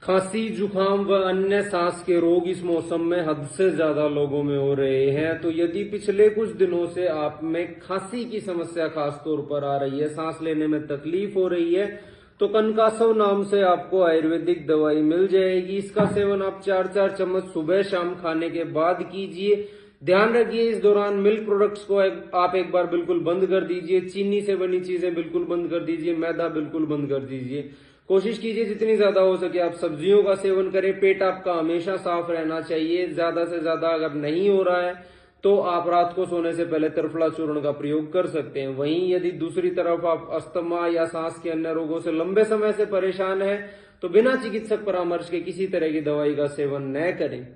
खांसी, जुकाम व अन्य सांस के रोग इस मौसम में हद से ज्यादा लोगों में हो रहे हैं। तो यदि पिछले कुछ दिनों से आप में खांसी की समस्या खास तौर पर आ रही है, सांस लेने में तकलीफ हो रही है, तो कनकासव नाम से आपको आयुर्वेदिक दवाई मिल जाएगी। इसका सेवन आप 4-4 चम्मच सुबह शाम खाने के बाद कीजिए। ध्यान रखिए, इस दौरान मिल्क प्रोडक्ट्स को आप एक बार बिल्कुल बंद कर दीजिए। चीनी से बनी चीजें बिल्कुल बंद कर दीजिए। मैदा बिल्कुल बंद कर दीजिए। कोशिश कीजिए जितनी ज्यादा हो सके आप सब्जियों का सेवन करें। पेट आपका हमेशा साफ रहना चाहिए। ज्यादा से ज्यादा अगर नहीं हो रहा है तो आप रात को सोने से पहले त्रिफला चूर्ण का प्रयोग कर सकते हैं। वहीं यदि दूसरी तरफ आप अस्थमा या सांस के अन्य रोगों से लंबे समय से परेशान है तो बिना चिकित्सक परामर्श के किसी तरह की दवाई का सेवन न करें।